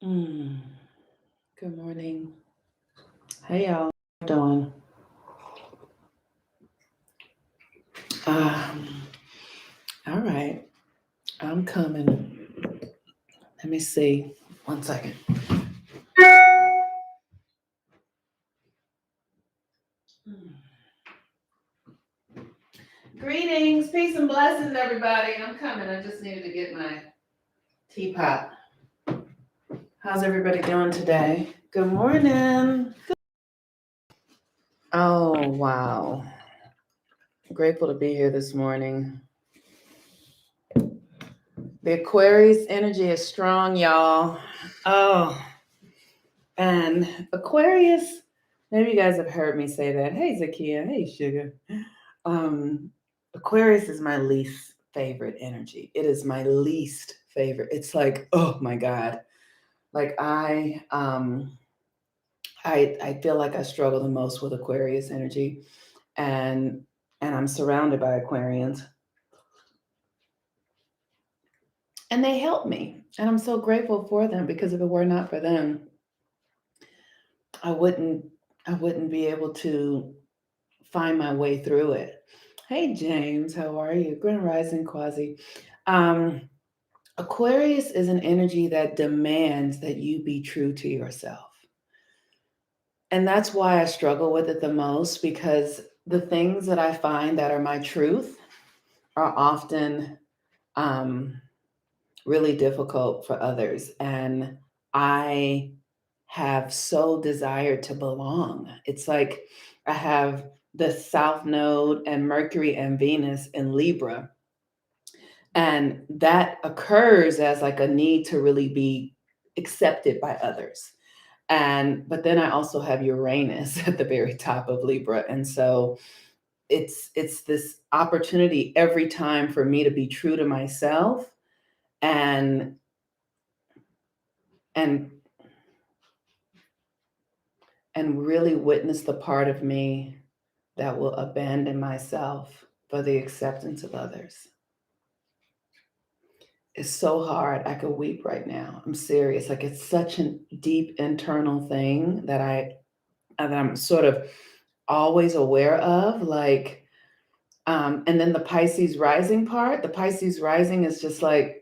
Mm, Good morning. Hey y'all, how you doing? Um, all right, I'm coming. Let me see. One second. Mm. Greetings, peace and blessings, everybody. I'm coming. I just needed to get my teapot. How's everybody doing today? Good morning. Oh wow, grateful to be here this morning. The Aquarius energy is strong, y'all. Oh, and Aquarius, maybe you guys have heard me say that. Hey, Zakia. Hey, Sugar. Um, Aquarius is my least favorite energy. It is my least favorite. It's like, oh my God. Like I feel like I struggle the most with Aquarius energy, and I'm surrounded by Aquarians, and they help me, and I'm so grateful for them because if it were not for them, I wouldn't I wouldn't be able to find my way through it. Hey James, how are you? Grand Rising Quasi. Um, Aquarius is an energy that demands that you be true to yourself. And that's why I struggle with it the most because the things that I find that are my truth are often um, really difficult for others. And I have so desired to belong. It's like I have the South Node and Mercury and Venus in Libra. And that occurs as like a need to really be accepted by others. And but then I also have Uranus at the very top of Libra. And so it's this opportunity every time for me to be true to myself and and and really witness the part of me that will abandon myself for the acceptance of others. It's so hard. I could weep right now. I'm serious. Like it's such a deep internal thing that I'm sort of always aware of. Like, and then the Pisces rising part. The Pisces rising is just like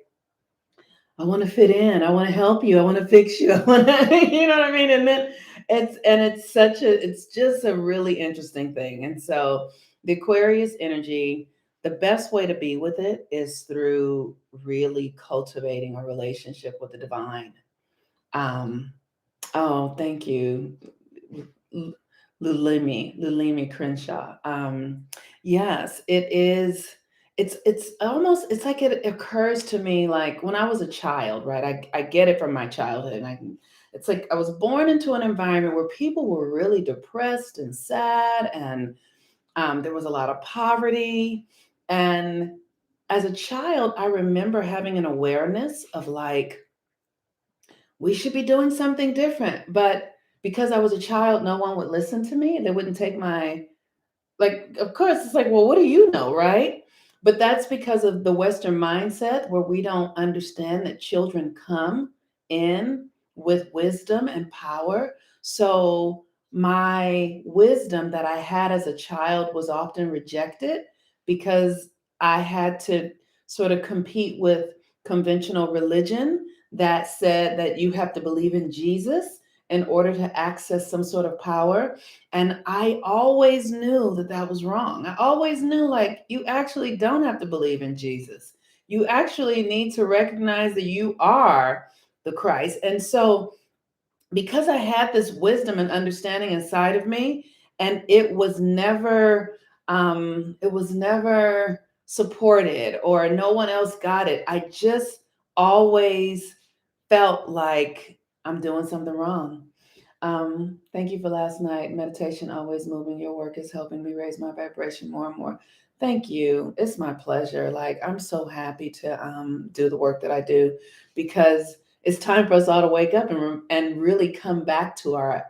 I want to fit in. I want to help you. I want to fix you. I want to, you know what I mean? And then it's just a really interesting thing. And so the Aquarius energy, the best way to be with it is through really cultivating a relationship with the divine. Um, oh, thank you. L- Lulimi Crenshaw. Yes, it is. It's almost it's like it occurs to me like when I was a child, right? I get it from my childhood, and it's like I was born into an environment where people were really depressed and sad, and there was a lot of poverty. And as a child, I remember having an awareness of like we should be doing something different. But because I was a child, no one would listen to me. They wouldn't take my, like, of course, it's like, well, what do you know, right? But that's because of the Western mindset where we don't understand that children come in with wisdom and power. So my wisdom that I had as a child was often rejected because I had to sort of compete with conventional religion that said that you have to believe in Jesus in order to access some sort of power. And I always knew that that was wrong. I always knew, like, you actually don't have to believe in Jesus. You actually need to recognize that you are the Christ. And so, because I had this wisdom and understanding inside of me, and it was never supported, or no one else got it. I just always felt like I'm doing something wrong. Thank you for last night. Meditation, always moving. Your work is helping me raise my vibration more and more. Thank you. It's my pleasure. Like I'm so happy to do the work that I do because it's time for us all to wake up and really come back to our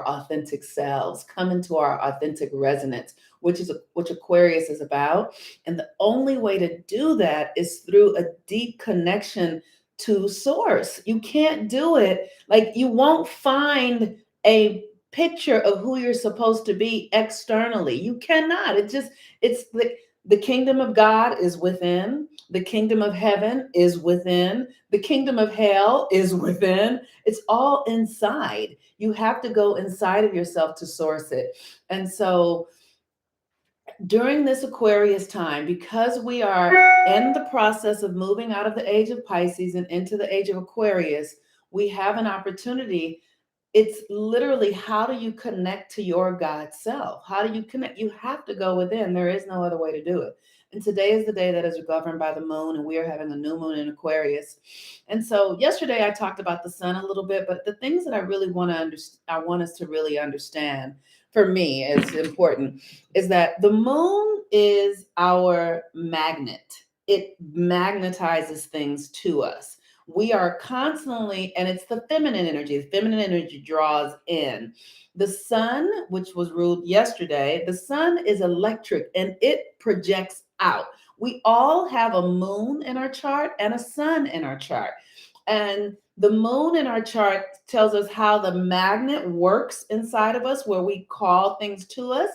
authentic selves, come into our authentic resonance. which Aquarius is about. And the only way to do that is through a deep connection to source. You can't do it like you won't find a picture of who you're supposed to be externally. You cannot. It's the kingdom of God is within, the kingdom of heaven is within, the kingdom of hell is within. It's all inside. You have to go inside of yourself to source it. And so during this Aquarius time, because we are in the process of moving out of the age of Pisces and into the age of Aquarius, we have an opportunity. It's literally, how do you connect to your God self? How do you connect? You have to go within. There is no other way to do it. And today is the day that is governed by the moon, and we are having a new moon in Aquarius. And so yesterday I talked about the sun a little bit, but the things that I really want to understand, I want us to really understand, for me, is important, is that the moon is our magnet. It magnetizes things to us. We are constantly, and it's the feminine energy. The feminine energy draws in. The sun, which was ruled yesterday, the sun is electric and it projects out. We all have a moon in our chart and a sun in our chart. And the moon in our chart tells us how the magnet works inside of us, where we call things to us.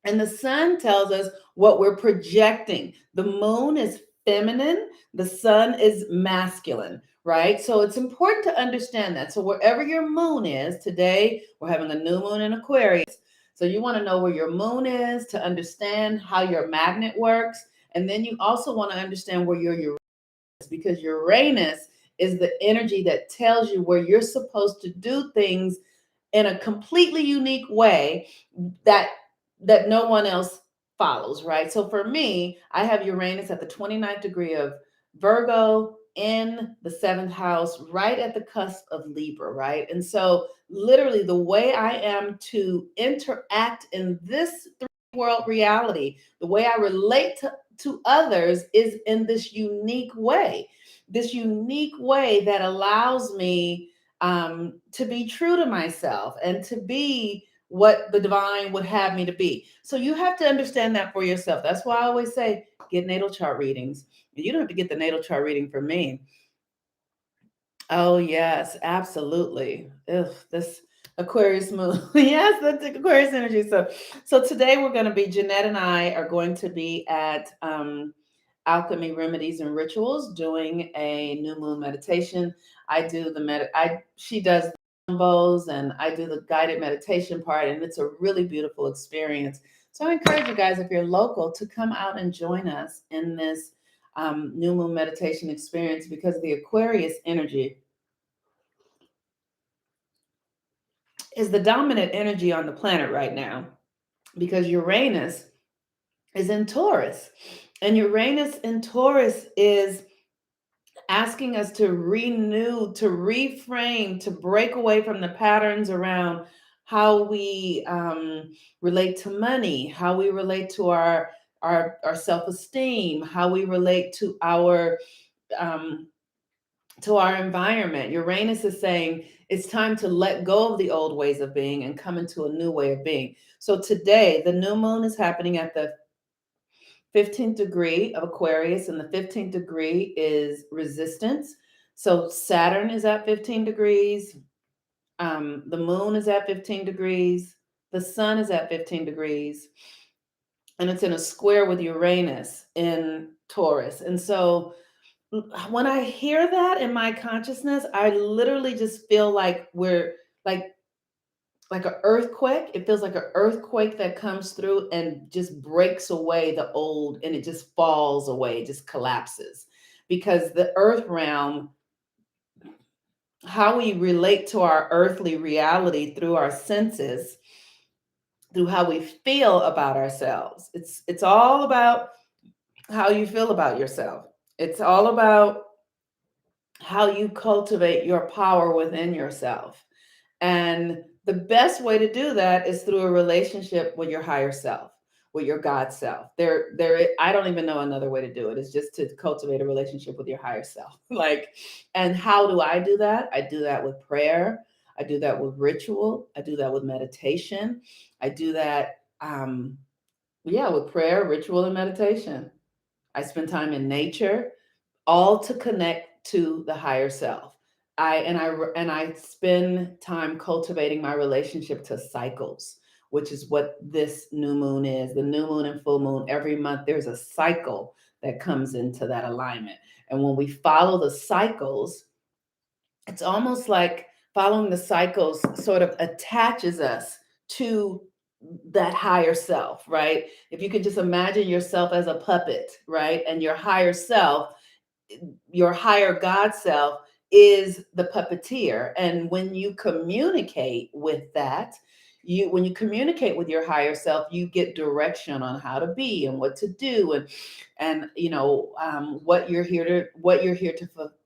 And the sun tells us what we're projecting. The moon is feminine, the sun is masculine, right? So it's important to understand that. So wherever your moon is, today we're having a new moon in Aquarius. So you want to know where your moon is to understand how your magnet works. And then you also want to understand where your Uranus, because Uranus is the energy that tells you where you're supposed to do things in a completely unique way that no one else follows, right? So for me, I have Uranus at the 29th degree of Virgo in the 7th house, right at the cusp of Libra, right? And so literally the way I am to interact in this world reality, the way I relate to others is in this unique way that allows me to be true to myself and to be what the divine would have me to be. So you have to understand that for yourself. That's why I always say, get natal chart readings. You don't have to get the natal chart reading from me. Oh, yes, absolutely. Ugh, this Aquarius moon. Yes, that's Aquarius energy. So today we're going to be, Jeanette and I are going to be at Alchemy Remedies and Rituals doing a new moon meditation. I do she does the combos and I do the guided meditation part, and it's a really beautiful experience. So I encourage you guys, if you're local, to come out and join us in this new moon meditation experience, because the Aquarius energy is the dominant energy on the planet right now, because Uranus is in Taurus, and Uranus in Taurus is asking us to renew, to reframe, to break away from the patterns around how we relate to money, how we relate to our self-esteem, how we relate um, to our environment. Uranus is saying it's time to let go of the old ways of being and come into a new way of being. So today, the new moon is happening at the 15th degree of Aquarius, and the 15th degree is resistance. So Saturn is at 15 degrees. The moon is at 15 degrees. The sun is at 15 degrees. And it's in a square with Uranus in Taurus. And so when I hear that in my consciousness, I literally just feel like we're like an earthquake. It feels like an earthquake that comes through and just breaks away the old, and it just falls away, just collapses. Because the earth realm, how we relate to our earthly reality through our senses, through how we feel about ourselves. It's all about how you feel about yourself. It's all about how you cultivate your power within yourself. And the best way to do that is through a relationship with your higher self, with your God self. I don't even know another way to do it. It's just to cultivate a relationship with your higher self. And how do I do that? I do that with prayer. I do that with ritual. I do that with meditation. I do that Yeah, with prayer, ritual, and meditation. I spend time in nature, all to connect to the higher self. I spend time cultivating my relationship to cycles, which is what this new moon is. The new moon and full moon, every month there's a cycle that comes into that alignment. And when we follow the cycles, it's almost like following the cycles sort of attaches us to that higher self, right? If you could just imagine yourself as a puppet, right? And your higher God self is the puppeteer. And when you communicate with that, when you communicate with your higher self, you get direction on how to be and what to do, and what you're here to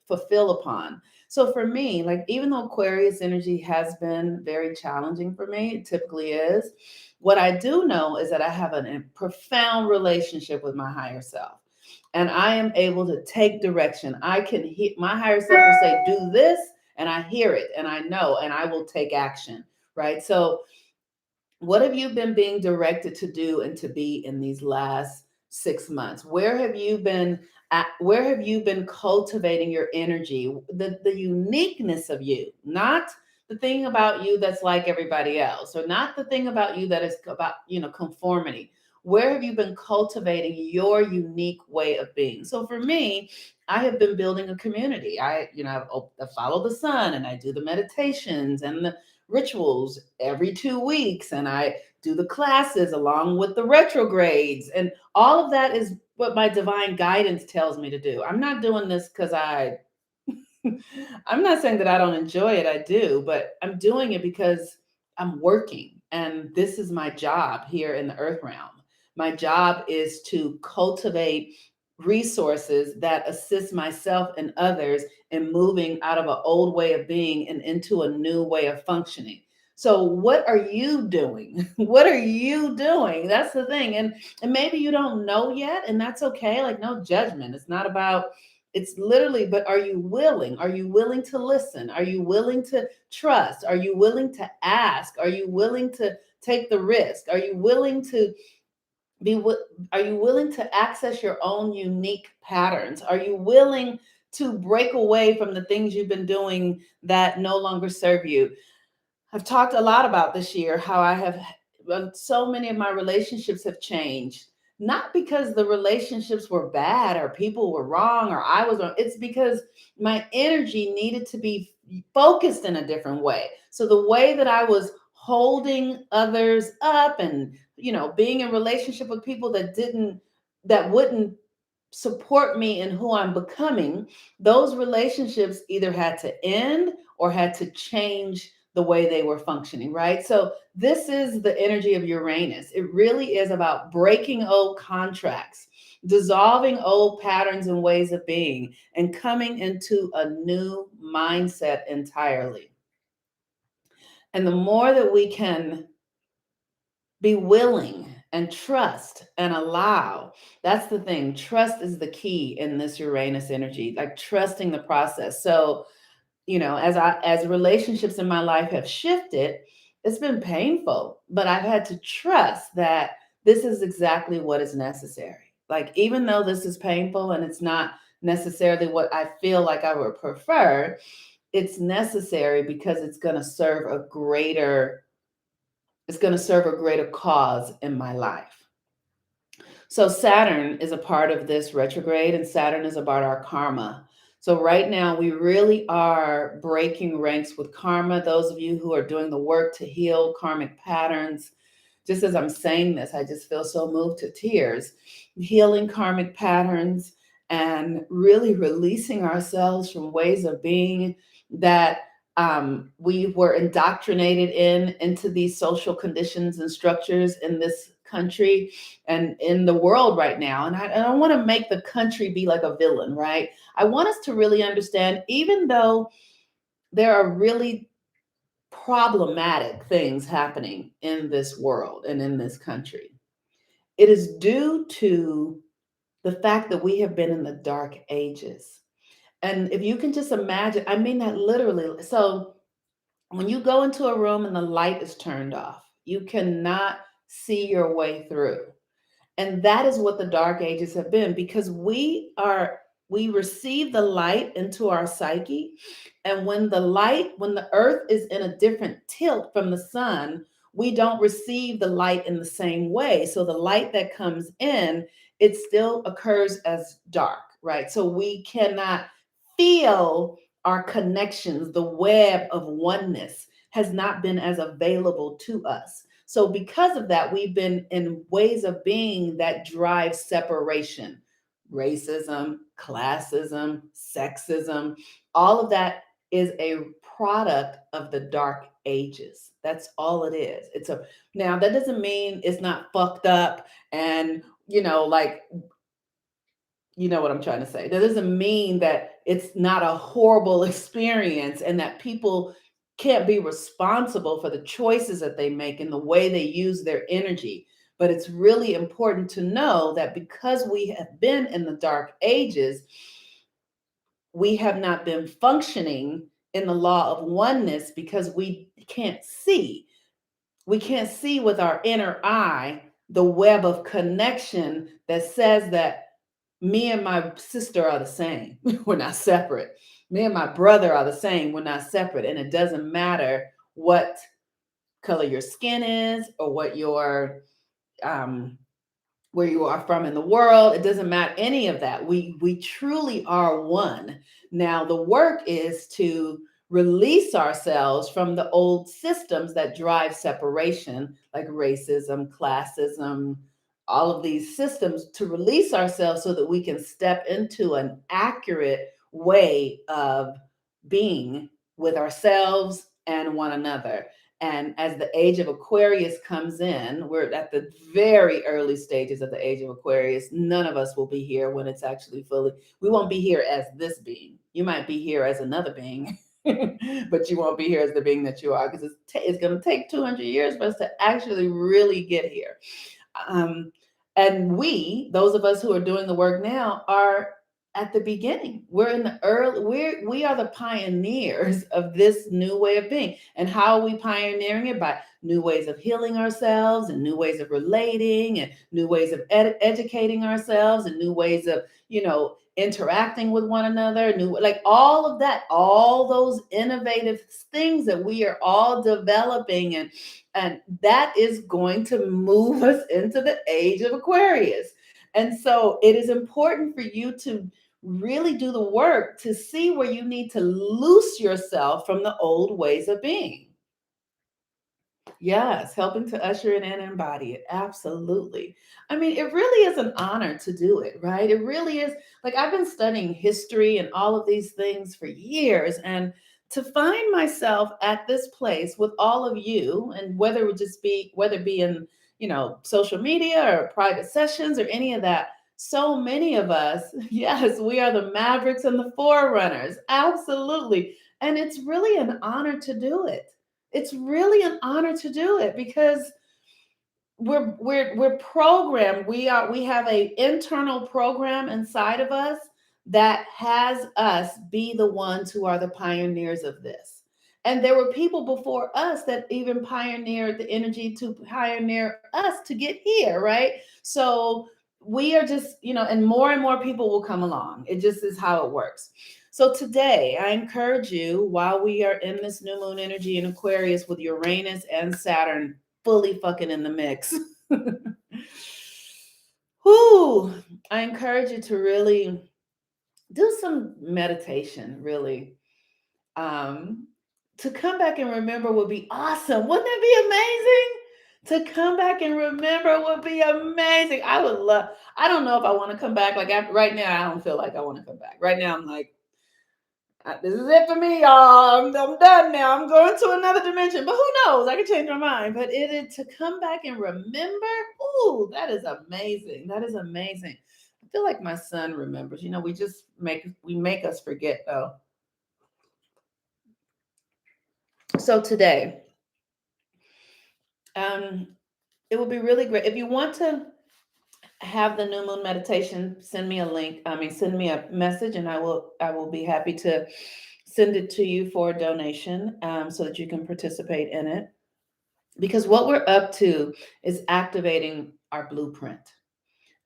fulfill upon. So for me, like, even though Aquarius energy has been very challenging for me, it typically is. What I do know is that I have a profound relationship with my higher self, and I am able to take direction. I can hear my higher self will say, do this, and I hear it and I know, and I will take action. Right. So, what have you been being directed to do and to be in these last 6 months? Where have you been cultivating your energy, the uniqueness of you, not the thing about you that's like everybody else, or not the thing about you that is about, conformity. Where have you been cultivating your unique way of being? So for me, I have been building a community. I follow the sun, and I do the meditations and the rituals every 2 weeks, and I do the classes along with the retrogrades, and all of that is what my divine guidance tells me to do. I'm not doing this because I'm not saying that I don't enjoy it. I do, but I'm doing it because I'm working, and this is my job here in the earth realm. My job is to cultivate resources that assist myself and others in moving out of an old way of being and into a new way of functioning. So what are you doing? What are you doing? That's the thing. And maybe you don't know yet, and that's okay. Like, no judgment. It's not about, it's literally, but are you willing? Are you willing to listen? Are you willing to trust? Are you willing to ask? Are you willing to take the risk? Be wi- are you willing to access your own unique patterns? Are you willing to break away from the things you've been doing that no longer serve you? I've talked a lot about this year how so many of my relationships have changed. Not because the relationships were bad or people were wrong or I was wrong. It's because my energy needed to be focused in a different way. So the way that I was holding others up, and being in relationship with people that wouldn't support me in who I'm becoming, those relationships either had to end or had to change the way they were functioning, right? So, this is the energy of Uranus. It really is about breaking old contracts, dissolving old patterns and ways of being, and coming into a new mindset entirely. And the more that we can be willing and trust and allow, that's the thing. Trust is the key in this Uranus energy, like trusting the process. So, as relationships in my life have shifted, it's been painful, but I've had to trust that this is exactly what is necessary. Like, even though this is painful and it's not necessarily what I feel like I would prefer, it's necessary because it's going to serve a greater cause in my life. So Saturn is a part of this retrograde, and Saturn is about our karma. So right now, we really are breaking ranks with karma. Those of you who are doing the work to heal karmic patterns, just as I'm saying this, I just feel so moved to tears. Healing karmic patterns and really releasing ourselves from ways of being that we were indoctrinated into these social conditions and structures in this country and in the world right now. And I don't want to make the country be like a villain, right? I want us to really understand, even though there are really problematic things happening in this world and in this country, it is due to the fact that we have been in the dark ages. And if you can just imagine, I mean that literally. So when you go into a room and the light is turned off, you cannot see your way through. And that is what the dark ages have been, because we receive the light into our psyche. And when the earth is in a different tilt from the sun, we don't receive the light in the same way. So the light that comes in, it still occurs as dark, right? So we cannot feel our connections. The web of oneness has not been as available to us. So, because of that, we've been in ways of being that drive separation, racism, classism, sexism, all of that is a product of the dark ages. That's all it is. Now that doesn't mean it's not fucked up and, like, you know what I'm trying to say. That doesn't mean that it's not a horrible experience and that people can't be responsible for the choices that they make and the way they use their energy. But it's really important to know that because we have been in the dark ages, we have not been functioning in the law of oneness because we can't see. We can't see with our inner eye the web of connection that says that me and my sister are the same. We're not separate. Me and my brother are the same. We're not separate. And it doesn't matter what color your skin is or what your um, where you are from in the world. It doesn't matter any of that. We truly are one. Now the work is to release ourselves from the old systems that drive separation, like racism, classism, all of these systems, to release ourselves so that we can step into an accurate way of being with ourselves and one another. And as the age of Aquarius comes in, we're at the very early stages of the age of Aquarius. None of us will be here when it's actually fully, we won't be here as this being. You might be here as another being, but you won't be here as the being that you are, because it's going to take 200 years for us to actually really get here. Um, and those of us who are doing the work now, are at the beginning. We're in the early, we are the pioneers of this new way of being. And how are we pioneering it? By new ways of healing ourselves and new ways of relating and new ways of educating ourselves and new ways of, interacting with one another, like all of that, all those innovative things that we are all developing, and that is going to move us into the age of Aquarius. And so it is important for you to really do the work to see where you need to loose yourself from the old ways of being. Yes, helping to usher it in and embody it. Absolutely. I mean, it really is an honor to do it, right? It really is. Like, I've been studying history and all of these things for years. And to find myself at this place with all of you, and whether it be in, social media or private sessions or any of that, so many of us, yes, we are the mavericks and the forerunners. Absolutely. And it's really an honor to do it. It's really an honor to do it because we're programmed. We have a internal program inside of us that has us be the ones who are the pioneers of this. And there were people before us that even pioneered the energy to pioneer us to get here, right? So we are just, and more people will come along. It just is how it works. So today, I encourage you, while we are in this new moon energy in Aquarius with Uranus and Saturn fully fucking in the mix. Whoo, I encourage you to really do some meditation, really. Um, to come back and remember would be awesome. Wouldn't it be amazing? To come back and remember would be amazing. I would love, I don't know if I want to come back. Like, right now, I don't feel like I want to come back. Right now, I'm like, this is it for me, y'all. I'm done now. I'm going to another dimension. But who knows? I can change my mind. But it is to come back and remember. Ooh, that is amazing. That is amazing. I feel like my son remembers. We make us forget though. So today, um, it would be really great if you want to have the new moon meditation. Send me a link. Send me a message, and I will be happy to send it to you for a donation, so that you can participate in it. Because what we're up to is activating our blueprint.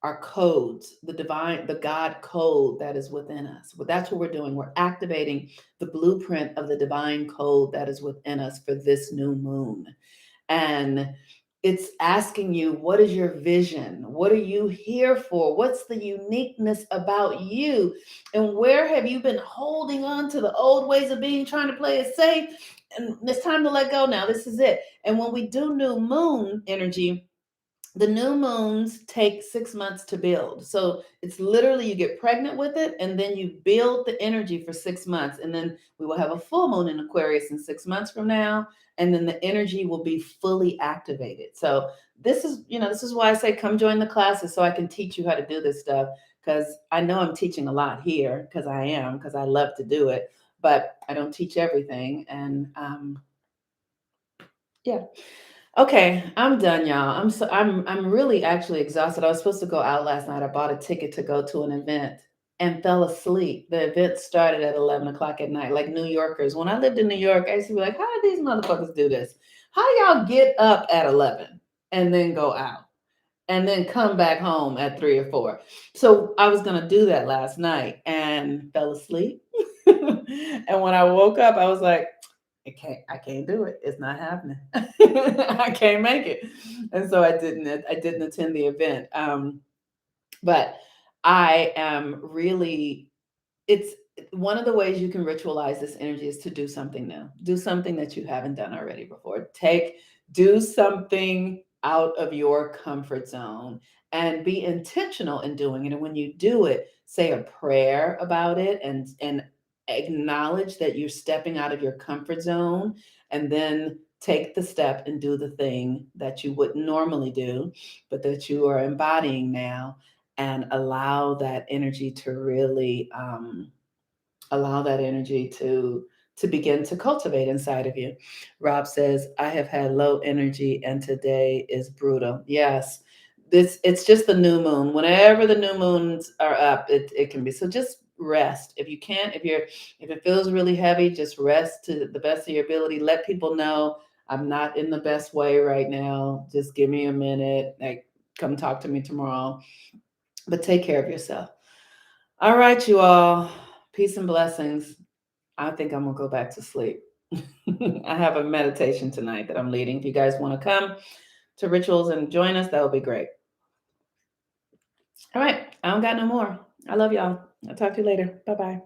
our codes, the God code that is within us. Well, that's what we're doing. We're activating the blueprint of the divine code that is within us for this new moon. And it's asking you, what is your vision? What are you here for? What's the uniqueness about you? And where have you been holding on to the old ways of being, trying to play it safe? And it's time to let go now. This is it. And when we do new moon energy, the new moons take 6 months to build. So it's literally you get pregnant with it and then you build the energy for 6 months. And then we will have a full moon in Aquarius in 6 months from now. And then the energy will be fully activated. So this is why I say come join the classes so I can teach you how to do this stuff. Because I know I'm teaching a lot here because I love to do it, but I don't teach everything. And yeah. Okay, I'm done, y'all. I'm really actually exhausted. I was supposed to go out last night. I bought a ticket to go to an event and fell asleep. The event started at 11 o'clock at night, like New Yorkers. When I lived in New York, I used to be like, how do these motherfuckers do this? How y'all get up at 11 and then go out and then come back home at 3 or 4? So I was gonna do that last night and fell asleep. And when I woke up, I was like, I can't do it. It's not happening. I can't make it. And so I didn't attend the event. But I am really it's one of the ways you can ritualize this energy is to do something new. Do something that you haven't done already before. Do something out of your comfort zone and be intentional in doing it. And when you do it, say a prayer about it and acknowledge that you're stepping out of your comfort zone, and then take the step and do the thing that you wouldn't normally do, but that you are embodying now, and allow that energy to begin to cultivate inside of you. Rob says, I have had low energy and today is brutal. Yes. It's just the new moon. Whenever the new moons are up, it can be. So just rest. If you can't, if it feels really heavy, just rest to the best of your ability. Let people know I'm not in the best way right now. Just give me a minute. Like, come talk to me tomorrow. But take care of yourself. All right, you all. Peace and blessings. I think I'm gonna go back to sleep. I have a meditation tonight that I'm leading. If you guys want to come to rituals and join us, that would be great. All right, I don't got no more. I love y'all. I'll talk to you later. Bye bye.